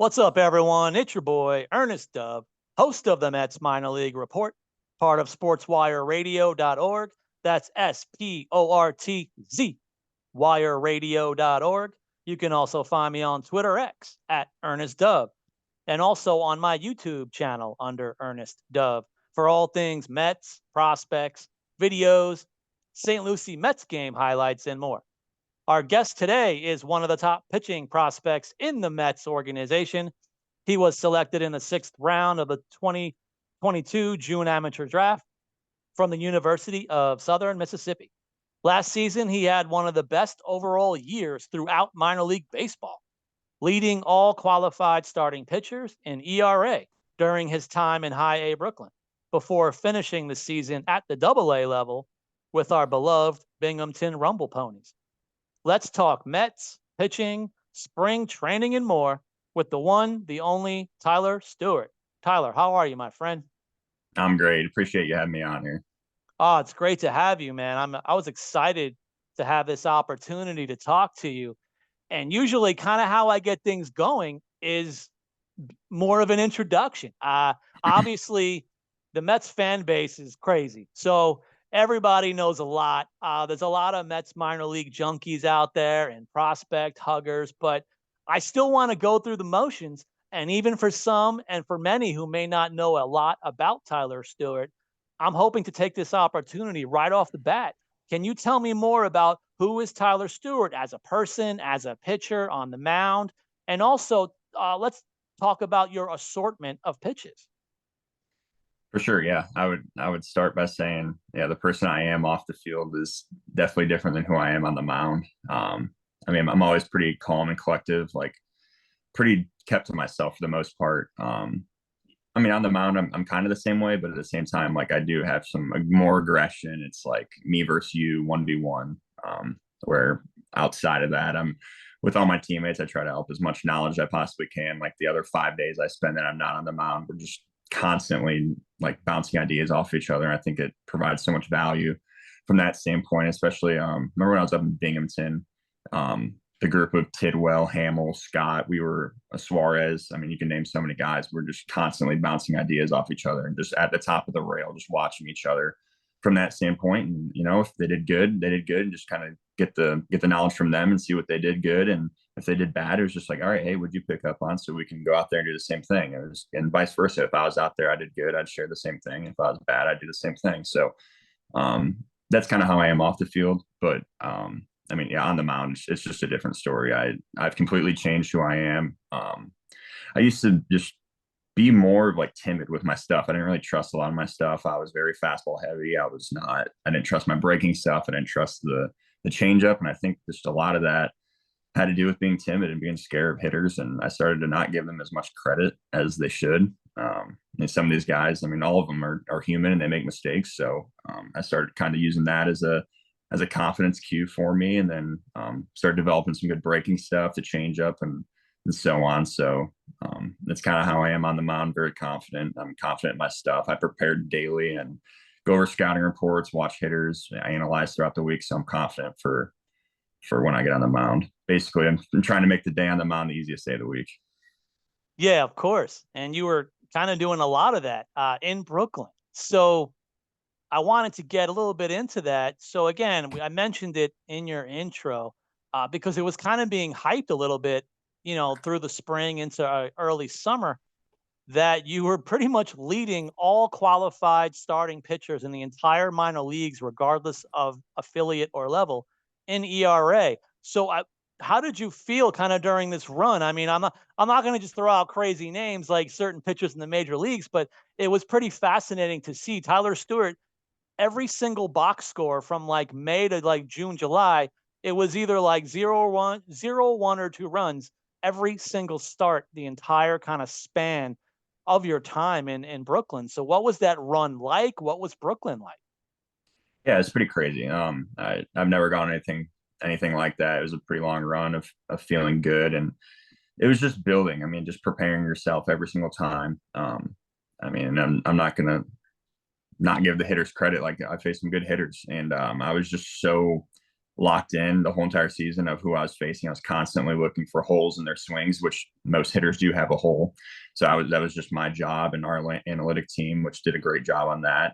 What's up, everyone? It's your boy, Ernest Dove, host of the Mets Minor League Report, part of SportsWireRadio.org. That's SPORTZ, WireRadio.org. You can also find me on Twitter X at Ernest Dove, and also on my YouTube channel under Ernest Dove for all things Mets, prospects, videos, St. Lucie Mets game highlights, and more. Our guest today is one of the top pitching prospects in the Mets organization. He was selected in the sixth round of the 2022 June amateur draft from the University of Southern Mississippi. Last season, he had one of the best overall years throughout minor league baseball, leading all qualified starting pitchers in ERA during his time in High A Brooklyn, before finishing the season at the Double-A level with our beloved Binghamton Rumble Ponies. Let's talk Mets, pitching, spring training, and more with the one, the only Tyler Stuart. Tyler, how are you, my friend? I'm great. Appreciate you having me on here. Oh, it's great to have you, man. I was excited to have this opportunity to talk to you. And usually kind of how I get things going is more of an introduction. Obviously, the Mets fan base is crazy. So everybody knows a lot. There's a lot of Mets minor league junkies out there and prospect huggers, but I still want to go through the motions. And even for some and for many who may not know a lot about Tyler Stuart, I'm hoping to take this opportunity right off the bat. Can you tell me more about who is Tyler Stuart as a person, as a pitcher on the mound? And also, let's talk about your assortment of pitches. For sure, yeah. I would start by saying, yeah, the person I am off the field is definitely different than who I am on the mound. I'm always pretty calm and collective, like pretty kept to myself for the most part. On the mound, I'm kind of the same way, but at the same time, like I do have some more aggression. It's like me versus you, 1v1. Where outside of that, I'm with all my teammates. I try to help as much knowledge as I possibly can. Like the other 5 days I spend that I'm not on the mound, we're just constantly like bouncing ideas off each other. And I think it provides so much value from that standpoint, especially remember when I was up in Binghamton, the group of Tidwell, Hamill, Scott, we were Suarez. I mean, you can name so many guys. We're just constantly bouncing ideas off each other and just at the top of the rail, just watching each other from that standpoint. And if they did good, they did good, and just kind of get the knowledge from them and see what they did good. And if they did bad, it was just like, all right, hey, what'd you pick up on? So we can go out there and do the same thing. And vice versa. If I was out there, I did good, I'd share the same thing. If I was bad, I'd do the same thing. So that's kind of how I am off the field. But on the mound, it's just a different story. I've completely changed who I am. I used to just be more like timid with my stuff. I didn't really trust a lot of my stuff. I was very fastball heavy. I didn't trust my breaking stuff. I didn't trust the changeup. And I think just a lot of that had to do with being timid and being scared of hitters. And I started to not give them as much credit as they should. And some of these guys, all of them are human and they make mistakes. So I started kind of using that as a confidence cue for me, and then started developing some good breaking stuff, the changeup, and so on. So that's kind of how I am on the mound. Very confident. I'm confident in my stuff. I prepared daily and go over scouting reports, watch hitters. I analyze throughout the week, so I'm confident for when I get on the mound. Basically, I'm trying to make the day on the mound the easiest day of the week. Yeah, of course. And you were kind of doing a lot of that in Brooklyn. So I wanted to get a little bit into that. So again, I mentioned it in your intro because it was kind of being hyped a little bit, through the spring into early summer, that you were pretty much leading all qualified starting pitchers in the entire minor leagues, regardless of affiliate or level, in ERA. So how did you feel kind of during this run? I'm not going to just throw out crazy names like certain pitchers in the major leagues, but it was pretty fascinating to see Tyler Stuart. Every single box score from like May to like June, July, it was either like 0-1, 0-1 or 2 runs every single start, the entire kind of span of your time in Brooklyn. So what was that run like? What was Brooklyn like? Yeah, it's pretty crazy. I've never gone anything like that. It was a pretty long run of feeling good, and it was just building. Just preparing yourself every single time. I'm not gonna not give the hitters credit. Like I faced some good hitters, and I was just so locked in the whole entire season of who I was facing. I was constantly looking for holes in their swings, which most hitters do have a hole. So that was just my job, and our analytic team, which did a great job on that,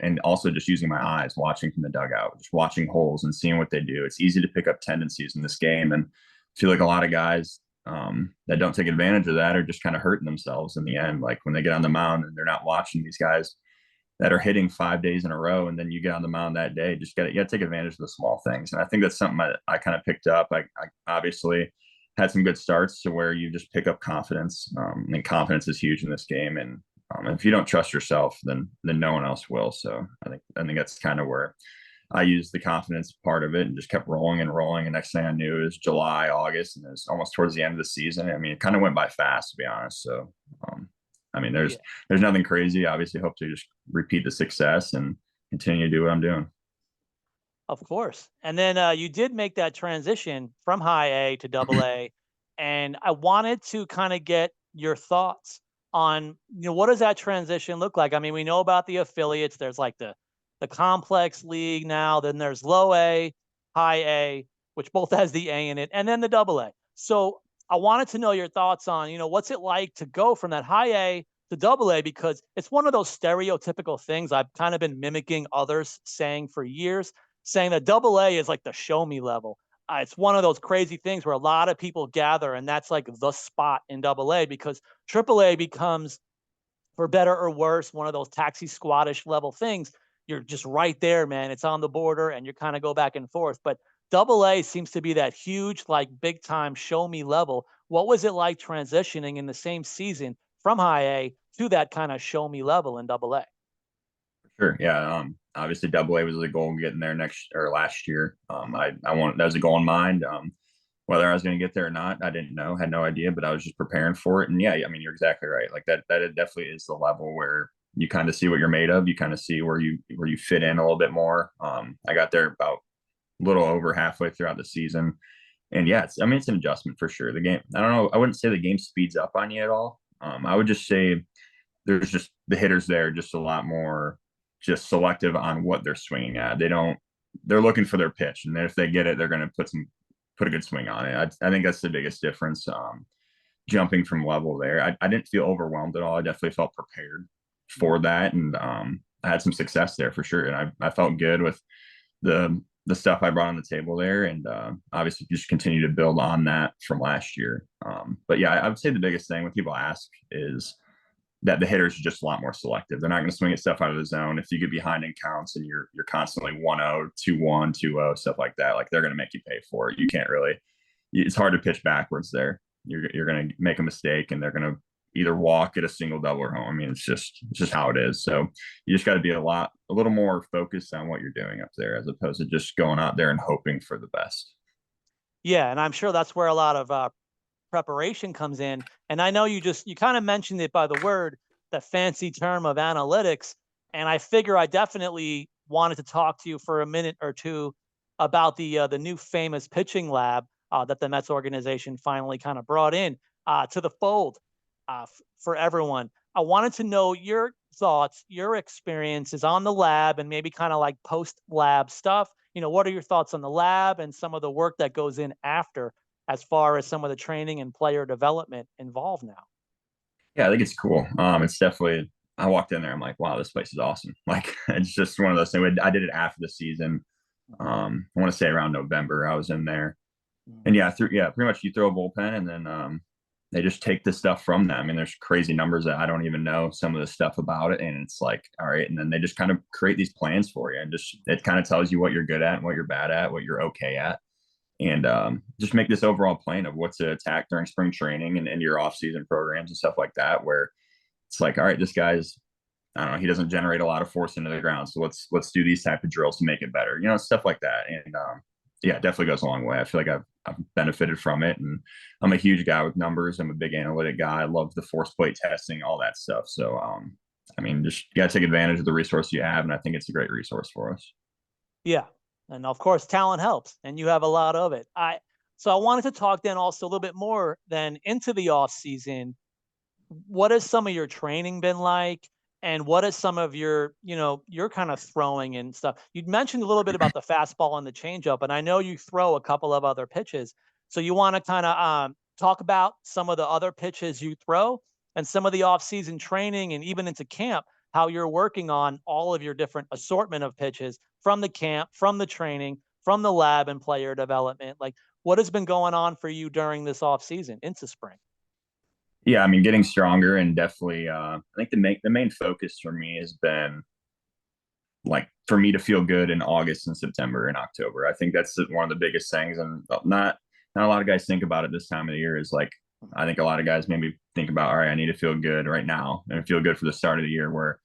and also just using my eyes, watching from the dugout, just watching holes and seeing what they do. It's easy to pick up tendencies in this game, and I feel like a lot of guys that don't take advantage of that are just kind of hurting themselves in the end. Like when they get on the mound and they're not watching these guys that are hitting 5 days in a row, and then you get on the mound that day, you got to take advantage of the small things. And I think that's something I kind of picked up. I obviously had some good starts to where you just pick up confidence, and confidence is huge in this game. And if you don't trust yourself, then no one else will. So I think that's kind of where I used the confidence part of it and just kept rolling and rolling. And next thing I knew, it was July, August, and it was almost towards the end of the season. I mean, it kind of went by fast, to be honest. So, I mean, Yeah, there's nothing crazy. Obviously, hope to just repeat the success and continue to do what I'm doing. of course. And then you did make that transition from high A to double A. And I wanted to kind of get your thoughts on, what does that transition look like? I mean, we know about the affiliates. There's like the complex league now, then there's low A, high A, which both has the A in it, and then the double A. So I wanted to know your thoughts on, what's it like to go from that high A to double A, because it's one of those stereotypical things I've kind of been mimicking others saying for years, saying that double A is like the show me level. It's one of those crazy things where a lot of people gather, and that's like the spot in double A, because triple A becomes, for better or worse, one of those taxi squadish level things. You're just right there, man. It's on the border, and you kind of go back and forth. But double A seems to be that huge, like big time show me level. What was it like transitioning in the same season from high A to that kind of show me level in double A? Sure. Yeah. Obviously, Double A was the goal getting there next or last year. I want that was a goal in mind. Whether I was going to get there or not, I didn't know, had no idea, but I was just preparing for it. And yeah, I mean, you're exactly right. Like that it definitely is the level where you kind of see what you're made of. You kind of see where you fit in a little bit more. I got there about a little over halfway throughout the season, and yeah, I mean, it's an adjustment for sure. The game, I don't know, I wouldn't say the game speeds up on you at all. I would just say there's just the hitters there just a lot more just selective on what they're swinging at. They're looking for their pitch, and if they get it, they're going to put a good swing on it. I think that's the biggest difference. Jumping from level there, I didn't feel overwhelmed at all. I definitely felt prepared for that, and I had some success there for sure. And I felt good with the stuff I brought on the table there, and obviously just continue to build on that from last year. But yeah, I would say the biggest thing when people ask is that the hitters are just a lot more selective. They're not going to swing at stuff out of the zone. If you get behind in counts and you're constantly 1-0, 2-1, 2-0, stuff like that, like they're going to make you pay for it. You can't really. It's hard to pitch backwards there. You're going to make a mistake, and they're going to either walk, at a single, double, or home. I mean, it's just how it is. So you just got to be a little more focused on what you're doing up there, as opposed to just going out there and hoping for the best. Yeah, and I'm sure that's where a lot of preparation comes in. And I know you kind of mentioned it by the word, the fancy term of analytics. And I figure I definitely wanted to talk to you for a minute or two about the new famous pitching lab that the Mets organization finally kind of brought in to the fold for everyone. I wanted to know your thoughts, your experiences on the lab, and maybe kind of like post lab stuff. What are your thoughts on the lab and some of the work that goes in after, as far as some of the training and player development involved now? Yeah, I think it's cool. It's definitely. I walked in there. I'm like, wow, this place is awesome. Like, it's just one of those things. I did it after the season. I want to say around November. I was in there, and Mhm. yeah, pretty much you throw a bullpen, and then they just take the stuff from them. I mean, there's crazy numbers that I don't even know some of the stuff about it, and it's like, all right, and then they just kind of create these plans for you, and just it kind of tells you what you're good at and what you're bad at, what you're okay at, and just make this overall plan of what to attack during spring training and your off-season programs and stuff like that, where it's like, all right, this guy's, I don't know, he doesn't generate a lot of force into the ground, so let's do these type of drills to make it better, stuff like that. And yeah, it definitely goes a long way. I feel like I've benefited from it, and I'm a huge guy with numbers. I'm a big analytic guy. I love the force plate testing, all that stuff. So I mean, just you got to take advantage of the resource you have, and I think it's a great resource for us. Yeah, and of course, talent helps, and you have a lot of it. I wanted to talk then also a little bit more then into the off season. What has some of your training been like? And what is some of your, your kind of throwing and stuff? You'd mentioned a little bit about the fastball and the changeup, and I know you throw a couple of other pitches. So you want to kind of talk about some of the other pitches you throw and some of the off-season training and even into camp, how you're working on all of your different assortment of pitches from the camp, from the training, from the lab and player development. Like, what has been going on for you during this off-season into spring? Yeah, I mean, getting stronger and definitely. I think the main focus for me has been like for me to feel good in August and September and October. I think that's one of the biggest things, and not a lot of guys think about it this time of the year. Is like I think a lot of guys maybe think about, all right, I need to feel good right now and feel good for the start of the year. Where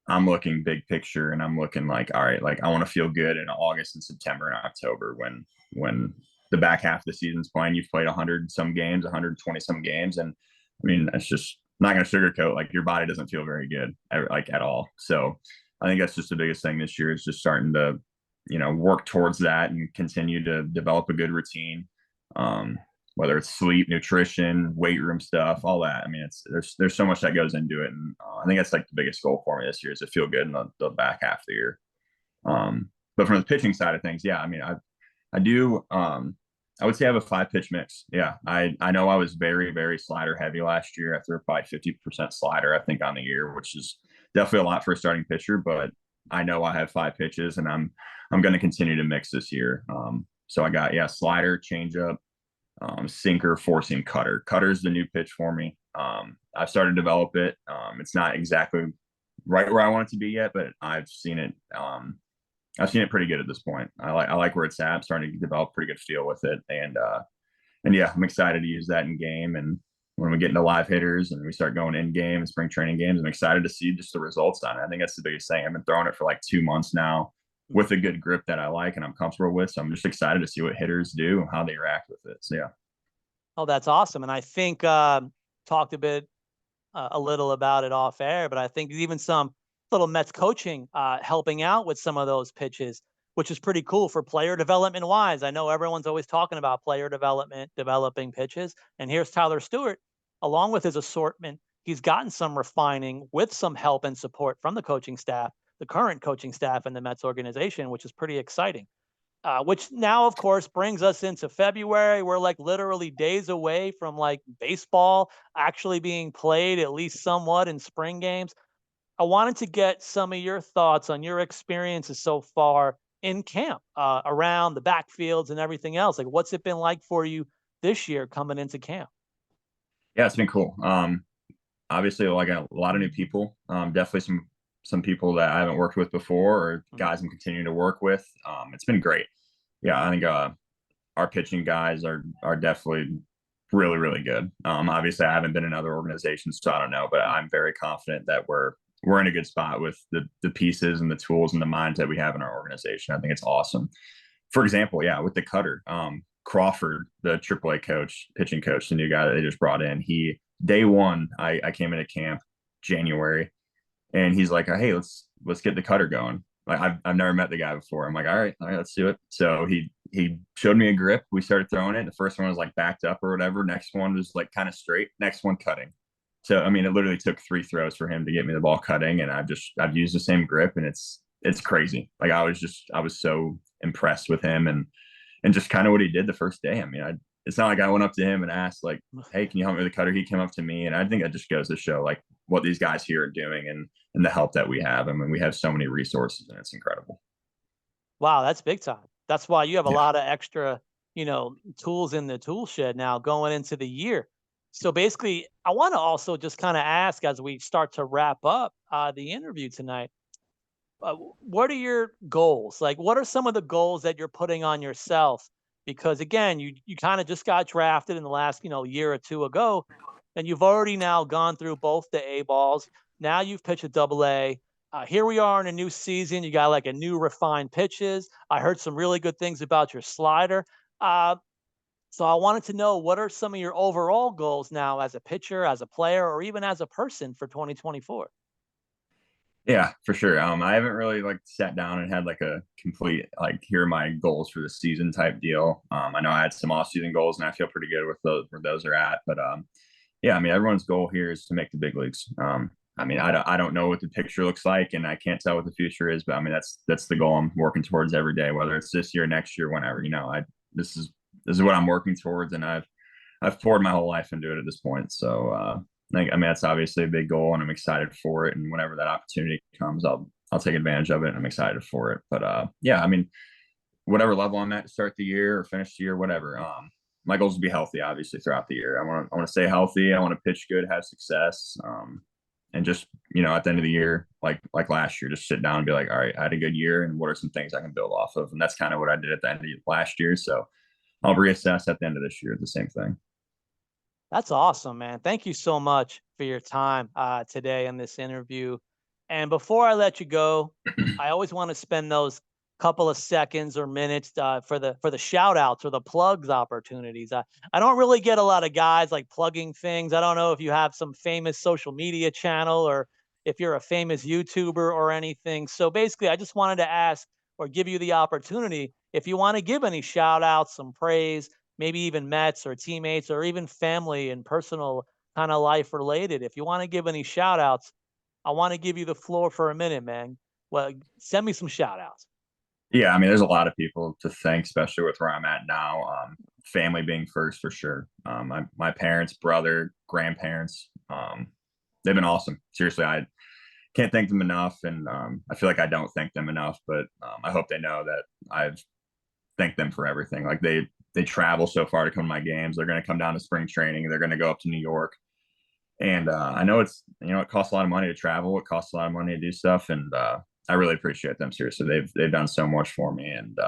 I'm looking big picture and I'm looking like, all right, like I want to feel good in August and September and October when the back half of the season's playing. You've played 100 some games, 120 some games, and I mean, it's just not going to sugarcoat. Like your body doesn't feel very good, like at all. So I think that's just the biggest thing this year is just starting to, work towards that and continue to develop a good routine. Um, whether it's sleep, nutrition, weight room stuff, all that. I mean, there's so much that goes into it, and I think that's like the biggest goal for me this year is to feel good in the back half of the year. But from the pitching side of things, yeah, I mean, I do. I would say I have a 5 pitch mix. Yeah, I know I was very very slider heavy last year. I threw probably 50% slider, I think, on the year, which is definitely a lot for a starting pitcher. But I know I have 5 pitches, and I'm going to continue to mix this year. So I got slider, changeup, sinker, four seam, cutter. Cutter's the new pitch for me. I've started to develop it. It's not exactly right where I want it to be yet, but I've seen it. I've seen it pretty good at this point. I like where it's at. I'm starting to develop a pretty good feel with it, and yeah, I'm excited to use that in game. And when we get into live hitters and we start going in game and spring training games, I'm excited to see just the results on it. I think that's the biggest thing. I've been throwing it for like 2 months now with a good grip that I like and I'm comfortable with. So I'm just excited to see what hitters do and how they react with it. So yeah. Oh, that's awesome. And I think talked a little about it off air, but I think even some little Mets coaching helping out with some of those pitches, which is pretty cool for player development wise. I know everyone's always talking about player development, developing pitches. And here's Tyler Stewart, along with his assortment. He's gotten some refining with some help and support from the coaching staff, the current coaching staff in the Mets organization, which is pretty exciting. Which now, of course, brings us into February. We're like literally days away from like baseball actually being played, at least somewhat in spring games. I wanted to get some of your thoughts on your experiences so far in camp, around the backfields and everything else. Like, what's it been like for you this year coming into camp? Yeah, it's been cool. Obviously, like a lot of new people. Definitely some people that I haven't worked with before, or Mhm. guys I'm continuing to work with. It's been great. Yeah, I think our pitching guys are definitely really really good. Obviously, I haven't been in other organizations, so I don't know, but I'm very confident that we're in a good spot with the pieces and the tools and the minds that we have in our organization. I think it's awesome. For example, yeah, with the cutter, Crawford, the AAA coach, pitching coach, the new guy that they just brought in, he day one, I came into camp January, and he's like, hey, let's get the cutter going. Like I've never met the guy before. I'm like, all right, let's do it. So he showed me a grip. We started throwing it. The first one was like backed up or whatever. Next one was like kind of straight. Next one cutting. So I mean, it literally took 3 throws for him to get me the ball cutting, and I've used the same grip, and it's crazy. Like I was so impressed with him and just kind of what he did the first day. I mean, it's not like I went up to him and asked like, "Hey, can you help me with the cutter?" He came up to me, and I think that just goes to show like what these guys here are doing and the help that we have. I mean, we have so many resources, and it's incredible. Wow, that's big time. That's why you have a Yeah. lot of extra, tools in the tool shed now going into the year. So basically, I want to also just kind of ask as we start to wrap up the interview tonight, what are your goals? Like, what are some of the goals that you're putting on yourself? Because again, you kind of just got drafted in the last year or two ago, and you've already now gone through both the A balls. Now you've pitched a double A. Here we are in a new season. You got like a new refined pitches. I heard some really good things about your slider. Uh, so I wanted to know what are some of your overall goals now as a pitcher, as a player, or even as a person for 2024? Yeah, for sure. I haven't really like sat down and had like a complete like here are my goals for the season type deal. I know I had some off season goals and I feel pretty good with those where those are at. But yeah, I mean everyone's goal here is to make the big leagues. I mean, I don't know what the picture looks like, and I can't tell what the future is. But I mean, that's the goal I'm working towards every day, whether it's this year, next year, whenever. You know, I this is this is what I'm working towards, and I've poured my whole life into it at this point. So, I mean, that's obviously a big goal, and I'm excited for it. And whenever that opportunity comes, I'll take advantage of it, and I'm excited for it. But yeah, I mean, whatever level I'm at to start the year or finish the year, whatever. My goal is to be healthy, obviously, throughout the year. I want to stay healthy. I want to pitch good, have success, and just at the end of the year, like last year, just sit down and be like, all right, I had a good year, and what are some things I can build off of? And that's kind of what I did at the end of last year. So I'll reassess at the end of this year, the same thing. That's awesome, man. Thank you so much for your time today in this interview. And before I let you go, I always want to spend those couple of seconds or minutes for the shout outs or the plugs opportunities. I don't really get a lot of guys like plugging things. I don't know if you have some famous social media channel or if you're a famous YouTuber or anything. So basically, I just wanted to ask or give you the opportunity if you want to give any shout outs, some praise, maybe even Mets or teammates or even family and personal kind of life related. If you want to give any shout outs, I want to give you the floor for a minute, man. Well, send me some shout outs. Yeah, I mean, there's a lot of people to thank, especially with where I'm at now. Family being first for sure. My parents, brother, grandparents, they've been awesome. Seriously, I can't thank them enough, and I feel like I don't thank them enough. But I hope they know that I've thanked them for everything. Like they travel so far to come to my games. They're going to come down to spring training. They're going to go up to New York, and I know it costs a lot of money to travel. It costs a lot of money to do stuff, and I really appreciate them. Seriously, they've done so much for me, and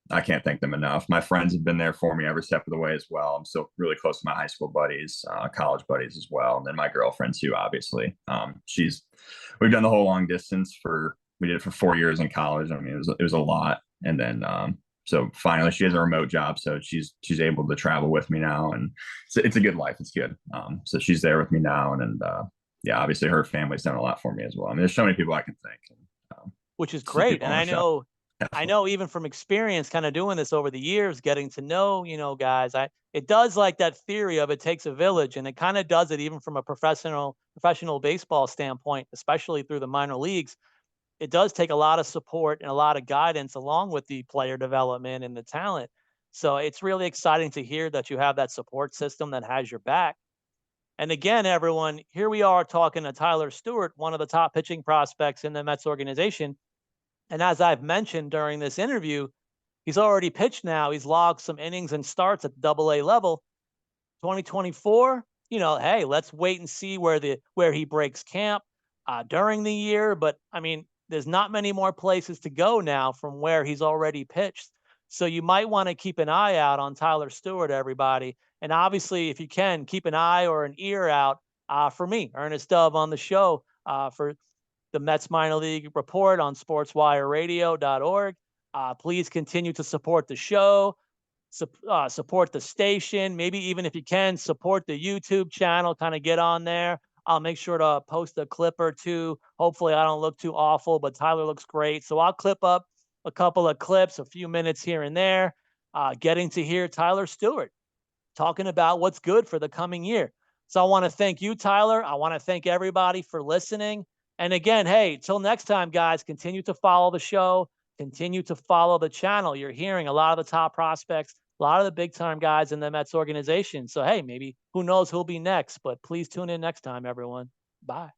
I can't thank them enough. My friends have been there for me every step of the way as well. I'm still really close to my high school buddies, college buddies as well, and then my girlfriend too. Obviously, we've done the whole long distance we did it for 4 years in college. I mean, it was a lot, and then so finally she has a remote job, so she's able to travel with me now, and it's a good life. It's good. So she's there with me now, and yeah, obviously her family's done a lot for me as well. I mean, there's so many people I can thank. And, Which is some great. people And I want to shout. I Definitely. know even from experience kind of doing this over the years, getting to know, guys, it does like that theory of it takes a village and it kind of does it even from a professional baseball standpoint, especially through the minor leagues. It does take a lot of support and a lot of guidance along with the player development and the talent. So it's really exciting to hear that you have that support system that has your back. And again, everyone, here we are talking to Tyler Stuart, one of the top pitching prospects in the Mets organization. And as I've mentioned during this interview, he's already pitched now. He's logged some innings and starts at the double A level. 2024, hey, let's wait and see where he breaks camp during the year. But I mean, there's not many more places to go now from where he's already pitched. So you might want to keep an eye out on Tyler Stewart, everybody. And obviously, if you can, keep an eye or an ear out for me, Ernest Dove, on the show for the Mets minor league report on sportswireradio.org. Please continue to support the show, support the station. Maybe even if you can, support the YouTube channel, kind of get on there. I'll make sure to post a clip or two. Hopefully, I don't look too awful, but Tyler looks great. So I'll clip up a couple of clips, a few minutes here and there, getting to hear Tyler Stewart talking about what's good for the coming year. So I want to thank you, Tyler. I want to thank everybody for listening. And again, hey, till next time, guys, continue to follow the show, continue to follow the channel. You're hearing a lot of the top prospects, a lot of the big time guys in the Mets organization. So, hey, maybe who knows who'll be next, but please tune in next time, everyone. Bye.